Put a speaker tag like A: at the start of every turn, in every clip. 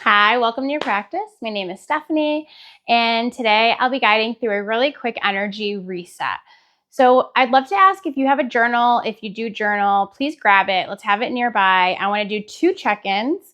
A: Hi, welcome to your practice. My name is Stephanie, and today I'll be guiding through a really quick energy reset. So I'd love to ask if you have a journal. If you do journal, please grab it. Let's have it nearby. I want to do 2 check-ins.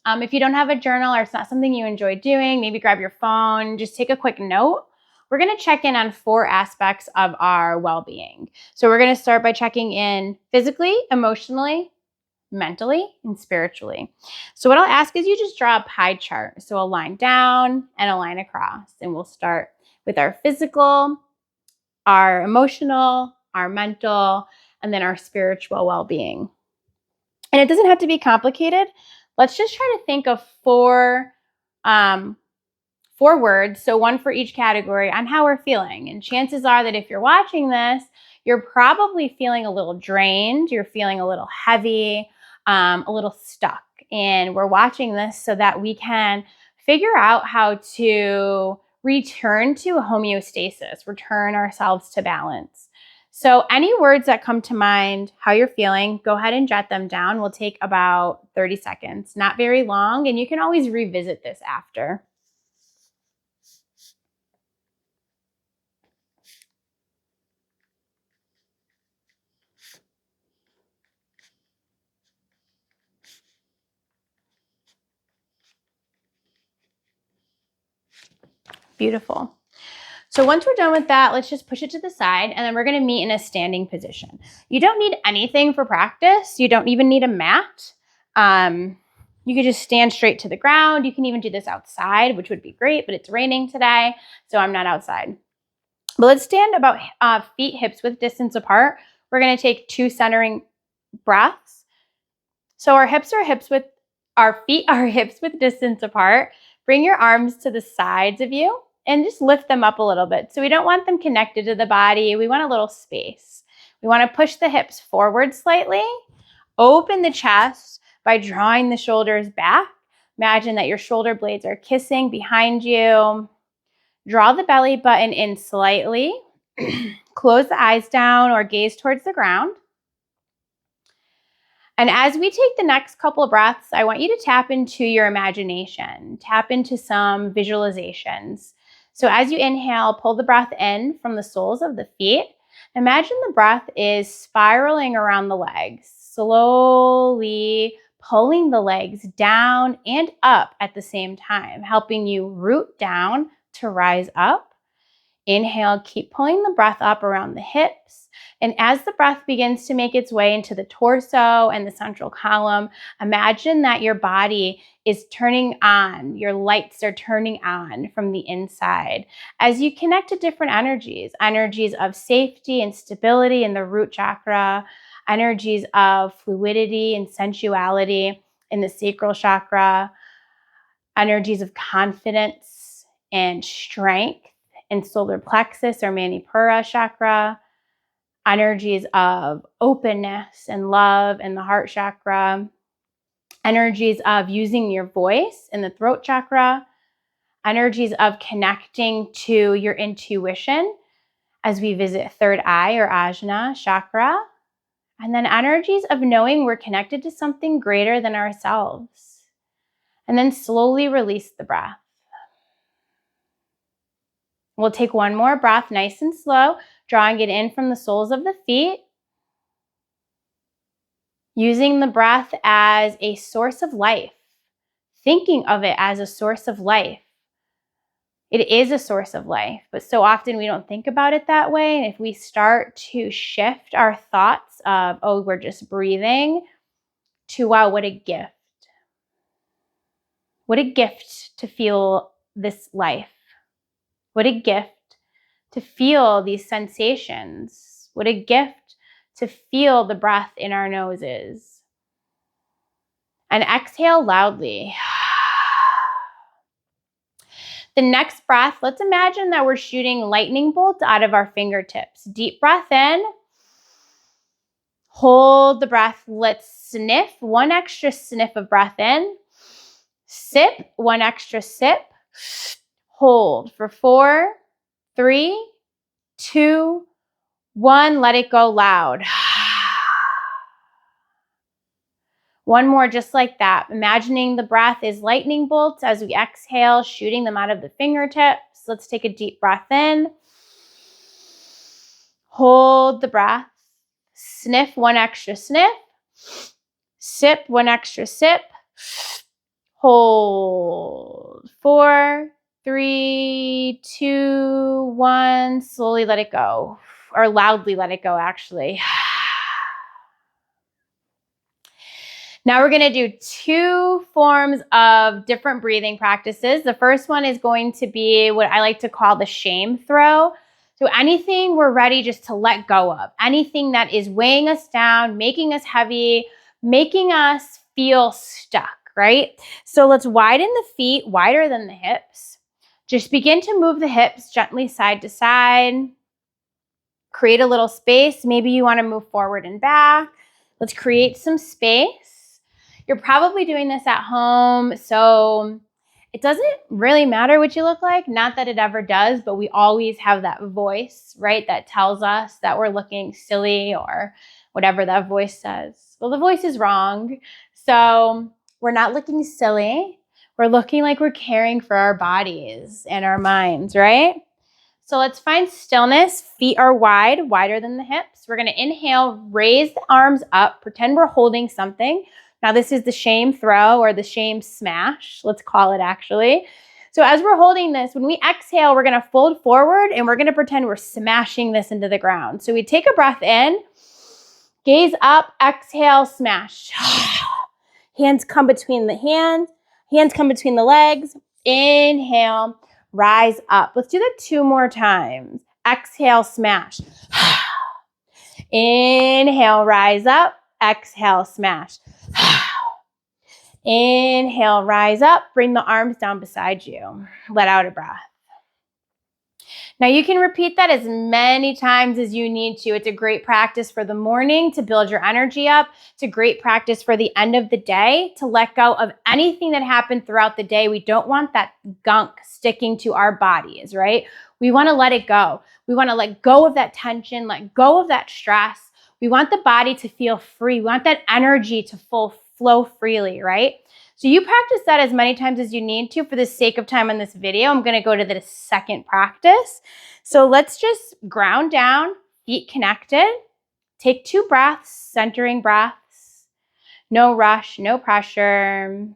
A: If you don't have a journal or it's not something you enjoy doing, maybe grab your phone, just take a quick note. We're going to check in on 4 aspects of our well-being. So we're going to start by checking in physically, emotionally, mentally, and spiritually. So what I'll ask is you just draw a pie chart. So a line down and a line across. And we'll start with our physical, our emotional, our mental, and then our spiritual well-being. And it doesn't have to be complicated. Let's just try to think of 4 words, so 1 for each category, on how we're feeling. And chances are that if you're watching this, you're probably feeling a little drained, you're feeling a little heavy, a little stuck. And we're watching this so that we can figure out how to return to homeostasis, return ourselves to balance. So any words that come to mind, how you're feeling, go ahead and jot them down. We'll take about 30 seconds, not very long, and you can always revisit this after. Beautiful. So once we're done with that, let's just push it to the side, and then we're going to meet in a standing position. You don't need anything for practice. You don't even need a mat. You could just stand straight to the ground. You can even do this outside, which would be great, but it's raining today, so I'm not outside. But let's stand about feet hips width distance apart. We're going to take 2 centering breaths. So our feet are hips width distance apart. Bring your arms to the sides of you and just lift them up a little bit. So we don't want them connected to the body. We want a little space. We want to push the hips forward slightly. Open the chest by drawing the shoulders back. Imagine that your shoulder blades are kissing behind you. Draw the belly button in slightly. Close the eyes down or gaze towards the ground. And as we take the next couple of breaths, I want you to tap into your imagination, tap into some visualizations. So as you inhale, pull the breath in from the soles of the feet. Imagine the breath is spiraling around the legs, slowly pulling the legs down and up at the same time, helping you root down to rise up. Inhale, keep pulling the breath up around the hips. And as the breath begins to make its way into the torso and the central column, imagine that your body is turning on, your lights are turning on from the inside as you connect to different energies of safety and stability in the root chakra, energies of fluidity and sensuality in the sacral chakra, energies of confidence and strength in solar plexus or manipura chakra, energies of openness and love in the heart chakra, energies of using your voice in the throat chakra, energies of connecting to your intuition as we visit third eye or ajna chakra, and then energies of knowing we're connected to something greater than ourselves. And then slowly release the breath. We'll take 1 more breath, nice and slow, drawing it in from the soles of the feet. Using the breath as a source of life. Thinking of it as a source of life. It is a source of life, but so often we don't think about it that way. And if we start to shift our thoughts of, oh, we're just breathing, to, wow, what a gift. What a gift to feel this life. What a gift to feel these sensations. What a gift to feel the breath in our noses. And exhale loudly. The next breath, let's imagine that we're shooting lightning bolts out of our fingertips. Deep breath in. Hold the breath. Let's sniff. 1 extra sniff of breath in. Sip. 1 extra sip. Hold for 4, 3, 2, 1. Let it go loud. One more just like that. Imagining the breath is lightning bolts as we exhale, shooting them out of the fingertips. Let's take a deep breath in. Hold the breath. Sniff one extra sniff. Sip one extra sip. Hold. 4, 3, 2, 1. Slowly let it go. Or loudly let it go, actually. Now we're going to do 2 forms of different breathing practices. The first one is going to be what I like to call the shame throw. So anything we're ready just to let go of, anything that is weighing us down, making us heavy, making us feel stuck, right? So let's widen the feet, wider than the hips. Just begin to move the hips gently side to side. Create a little space. Maybe you want to move forward and back. Let's create some space. You're probably doing this at home, so it doesn't really matter what you look like. Not that it ever does, but we always have that voice, right, that tells us that we're looking silly or whatever that voice says. Well, the voice is wrong. So we're not looking silly. We're looking like we're caring for our bodies and our minds, right? So let's find stillness. Feet are wide, wider than the hips. We're going to inhale, raise the arms up, pretend we're holding something. Now this is the shame throw or the shame smash, let's call it actually. So as we're holding this, when we exhale, we're going to fold forward and we're going to pretend we're smashing this into the ground. So we take a breath in, gaze up, exhale, smash. Hands come between the hands come between the legs. Inhale, rise up. Let's do that 2 more times. Exhale, smash. Inhale, rise up. Exhale, smash. Inhale, rise up. Bring the arms down beside you. Let out a breath. Now you can repeat that as many times as you need to. It's a great practice for the morning to build your energy up. It's a great practice for the end of the day to let go of anything that happened throughout the day. We don't want that gunk sticking to our bodies, right? We want to let it go. We want to let go of that tension, let go of that stress. We want the body to feel free. We want that energy to flow freely, right? So you practice that as many times as you need to. For the sake of time on this video, I'm going to go to the second practice. So let's just ground down, feet connected. Take 2 breaths, centering breaths. No rush, no pressure.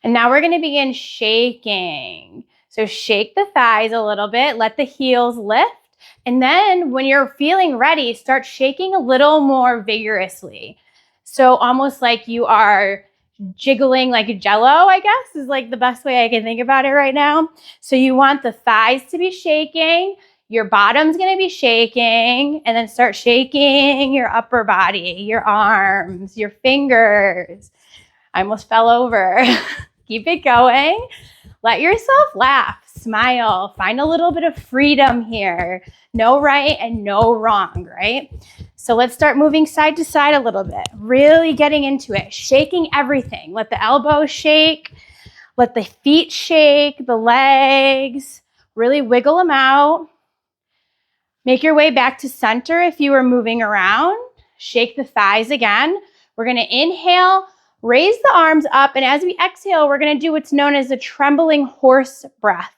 A: And now we're going to begin shaking. So shake the thighs a little bit, let the heels lift. And then when you're feeling ready, start shaking a little more vigorously. So almost like you are jiggling like a jello, I guess, is like the best way I can think about it right now. So you want the thighs to be shaking, your bottom's going to be shaking, and then start shaking your upper body, your arms, your fingers. I almost fell over. Keep it going. Let yourself laugh, smile, find a little bit of freedom here. No right and no wrong, right? So let's start moving side to side a little bit, really getting into it, shaking everything. Let the elbows shake, let the feet shake, the legs, really wiggle them out. Make your way back to center if you were moving around. Shake the thighs again. We're going to inhale, raise the arms up, and as we exhale, we're going to do what's known as a trembling horse breath.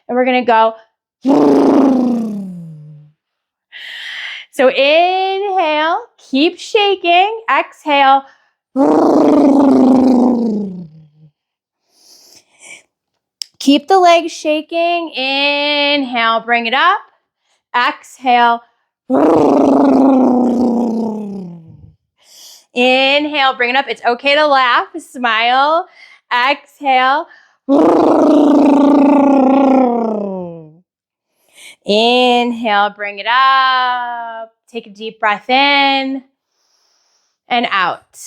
A: And we're going to go. So inhale, keep shaking, exhale. Keep the legs shaking. Inhale, bring it up. Exhale. Inhale, bring it up. It's okay to laugh, smile. Exhale. Inhale, bring it up. Take a deep breath in and out.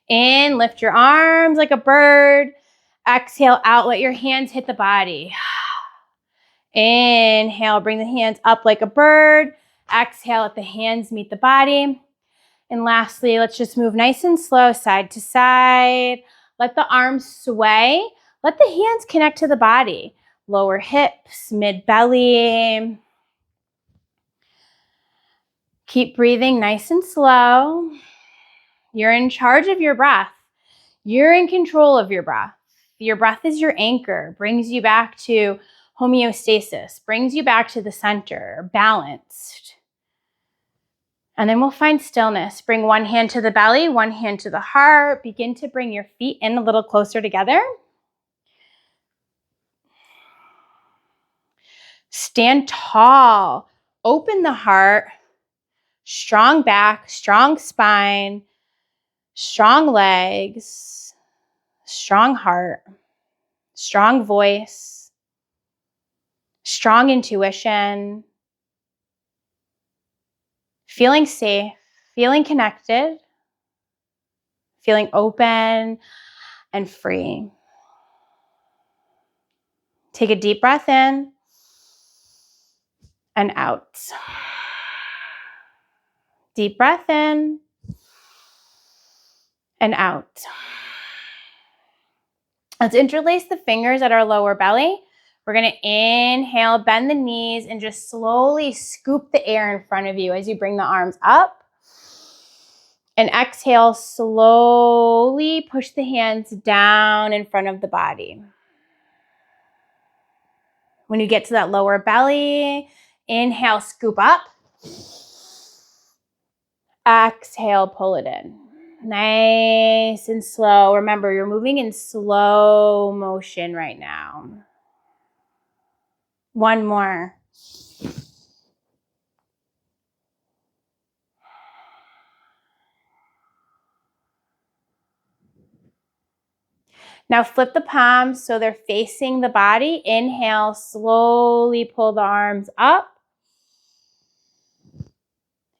A: In, lift your arms like a bird. Exhale out, let your hands hit the body. Inhale, bring the hands up like a bird. Exhale, let the hands meet the body. And lastly, let's just move nice and slow, side to side. Let the arms sway. Let the hands connect to the body. Lower hips, mid-belly. Keep breathing nice and slow. You're in charge of your breath. You're in control of your breath. Your breath is your anchor, brings you back to homeostasis, brings you back to the center, balanced. And then we'll find stillness. Bring one hand to the belly, one hand to the heart. Begin to bring your feet in a little closer together. Stand tall. Open the heart. Strong back, strong spine, strong legs, strong heart, strong voice, strong intuition. Feeling safe, feeling connected, feeling open and free. Take a deep breath in and out. Deep breath in and out. Let's interlace the fingers at our lower belly. We're going to inhale, bend the knees, and just slowly scoop the air in front of you as you bring the arms up. And exhale, slowly push the hands down in front of the body. When you get to that lower belly, inhale, scoop up. Exhale, pull it in. Nice and slow. Remember, you're moving in slow motion right now. One more. Now flip the palms so they're facing the body. Inhale, slowly pull the arms up.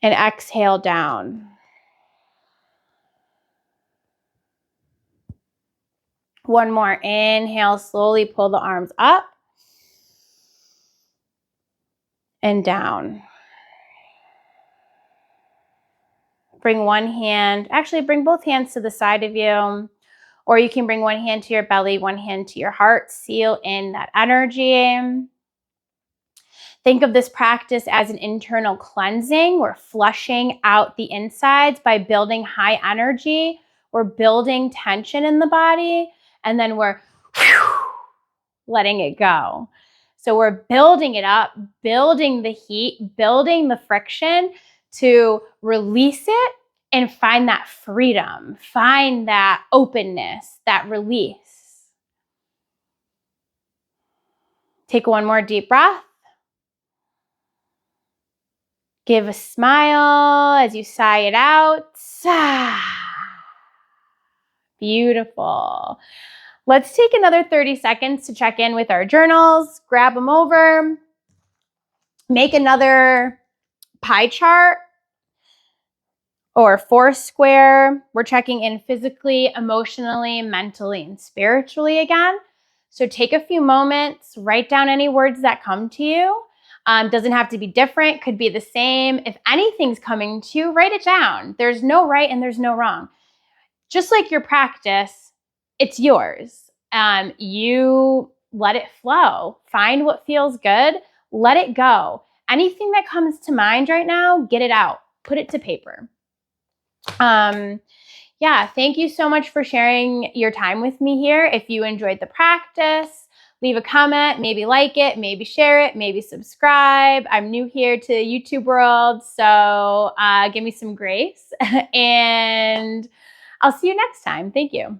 A: And exhale down. One more. Inhale, slowly pull the arms up. And down. Bring one hand, actually bring both hands to the side of you. Or you can bring one hand to your belly, one hand to your heart. Seal in that energy. Think of this practice as an internal cleansing. We're flushing out the insides by building high energy. We're building tension in the body, and then we're letting it go. So we're building it up, building the heat, building the friction to release it and find that freedom, find that openness, that release. Take one more deep breath. Give a smile as you sigh it out. Beautiful. Let's take another 30 seconds to check in with our journals. Grab them over. Make another pie chart or Foursquare. We're checking in physically, emotionally, mentally, and spiritually again. So take a few moments, write down any words that come to you. Doesn't have to be different, could be the same. If anything's coming to you, write it down. There's no right and there's no wrong. Just like your practice, it's yours. You let it flow. Find what feels good. Let it go. Anything that comes to mind right now, get it out. Put it to paper. Yeah, thank you so much for sharing your time with me here. If you enjoyed the practice, leave a comment, maybe like it, maybe share it, maybe subscribe. I'm new here to YouTube world, so give me some grace. And I'll see you next time. Thank you.